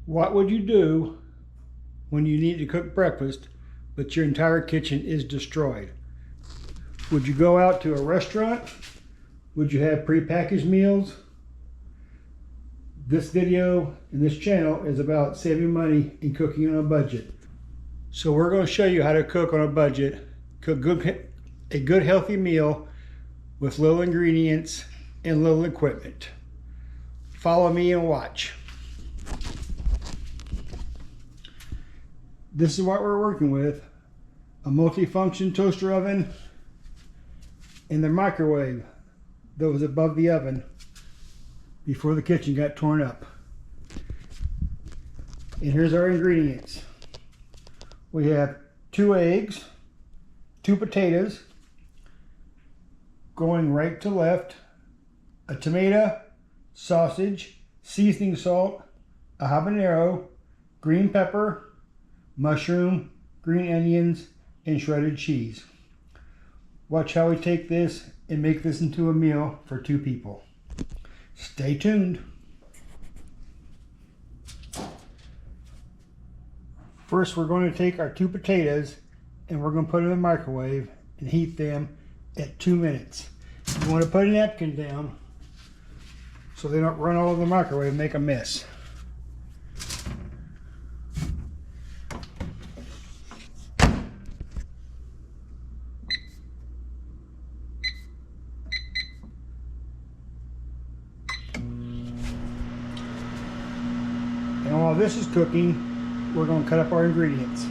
What would you do when you need to cook breakfast, but your entire kitchen is destroyed? Would you go out to a restaurant? Would you have prepackaged meals? This video and this channel is about saving money and cooking on a budget. So we're going to show you how to cook on a budget, cook a good healthy meal with little ingredients and little equipment. Follow me and watch. This is what we're working with: a multi-function toaster oven and the microwave that was above the oven before the kitchen got torn up. And here's our ingredients. We have 2 eggs, 2 potatoes, going right to left, a tomato, sausage, seasoning salt, a habanero, green pepper, mushroom, green onions, and shredded cheese. Watch how we take this and make this into a meal for 2 people. Stay tuned. First, we're going to take our 2 potatoes and we're going to put them in the microwave and heat them at 2 minutes. You want to put a napkin down so they don't run all over the microwave and make a mess. And while this is cooking, we're going to cut up our ingredients.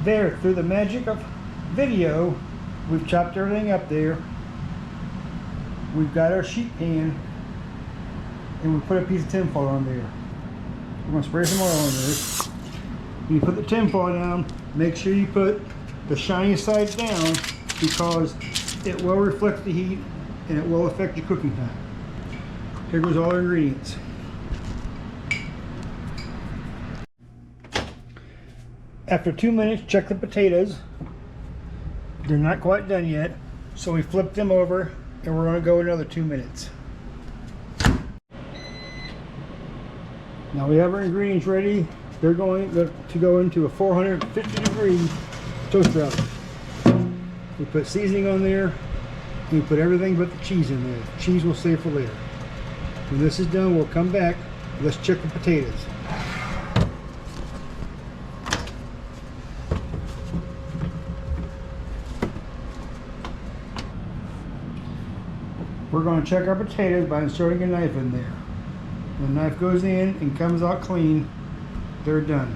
There, through the magic of video, we've chopped everything up there. We've got our sheet pan, and we put a piece of tin foil on there. We're going to spray some oil on this. When you put the tin foil down, make sure you put the shiny side down, because it will reflect the heat and it will affect your cooking time. Here goes all our ingredients. After 2 minutes, check the potatoes. They're not quite done yet, so we flip them over and we're going to go another 2 minutes. Now we have our ingredients ready. They're going to go into a 450-degree toaster oven. We put seasoning on there, and we put everything but the cheese in there. The cheese will save for later. When this is done, we'll come back. Let's check the potatoes. We're going to check our potatoes by inserting a knife in there. When the knife goes in and comes out clean, they're done.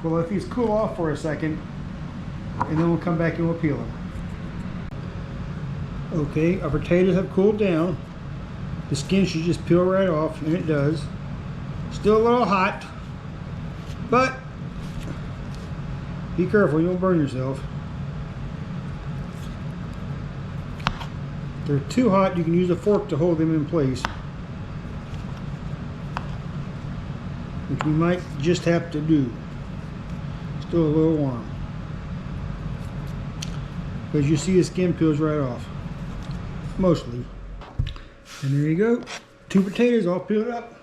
We'll let these cool off for a second, and then we'll come back and we'll peel them. Okay, our potatoes have cooled down. The skin should just peel right off, and it does. Still a little hot, but be careful, you'll burn yourself. If they're too hot, you can use a fork to hold them in place, which we might just have to do. Still a little warm. Because you see the skin peels right off. Mostly. And there you go. 2 potatoes all peeled up.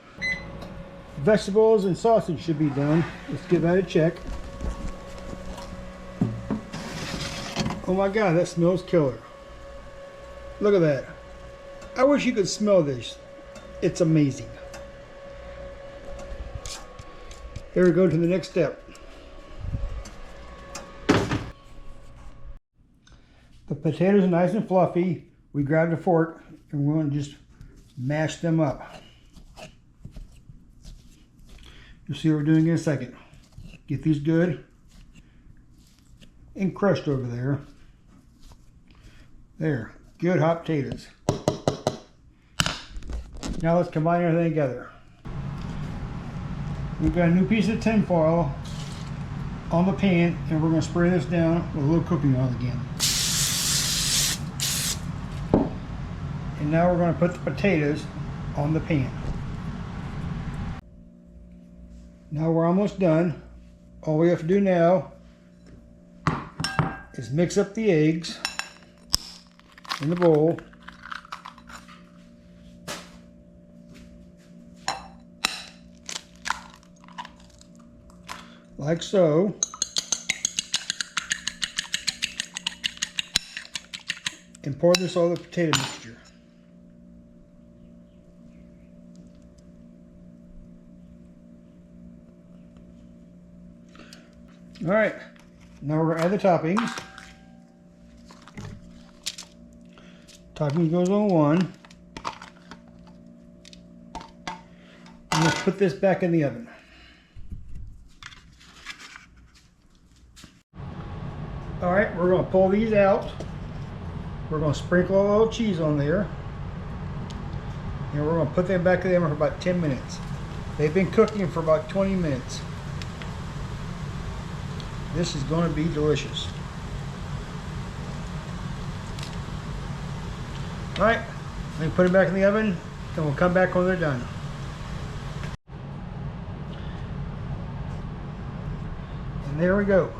Vegetables and sausage should be done. Let's give that a check. Oh my God, that smells killer. Look at that. I wish you could smell this. It's amazing. Here we go to the next step. The potatoes are nice and fluffy. We grabbed a fork and we're going to just mash them up. You'll see what we're doing in a second. Get these good and crushed over there. There, good hot potatoes. Now let's combine everything together. We've got a new piece of tin foil on the pan, and we're going to spray this down with a little cooking oil again. And now we're going to put the potatoes on the pan. Now we're almost done. All we have to do now is mix up the eggs in the bowl. like so. And pour this all the potato mixture. All right, now we're gonna add the toppings. Topping goes on one. And let's put this back in the oven. All right, we're gonna pull these out. We're gonna sprinkle a little cheese on there. And we're gonna put them back in the oven for about 10 minutes. They've been cooking for about 20 minutes. This is gonna be delicious. All right, let me put it back in the oven, and we'll come back when they're done. And there we go.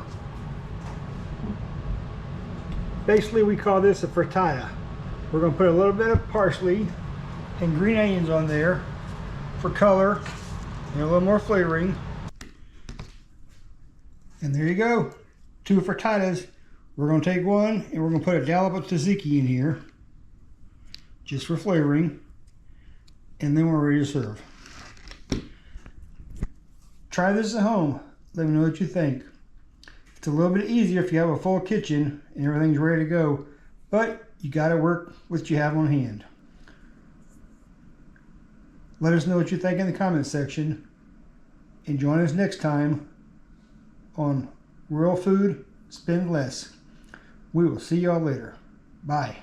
Basically, we call this a frittata. We're going to put a little bit of parsley and green onions on there for color and a little more flavoring. And there you go, 2 frittatas. We're going to take one and we're going to put a dollop of tzatziki in here, just for flavoring, and then we're ready to serve. Try this at home. Let me know what you think. It's a little bit easier if you have a full kitchen and everything's ready to go, but you got to work with what you have on hand. Let us know what you think in the comment section, and join us next time on Real Food, Spend Less. We will see y'all later. Bye.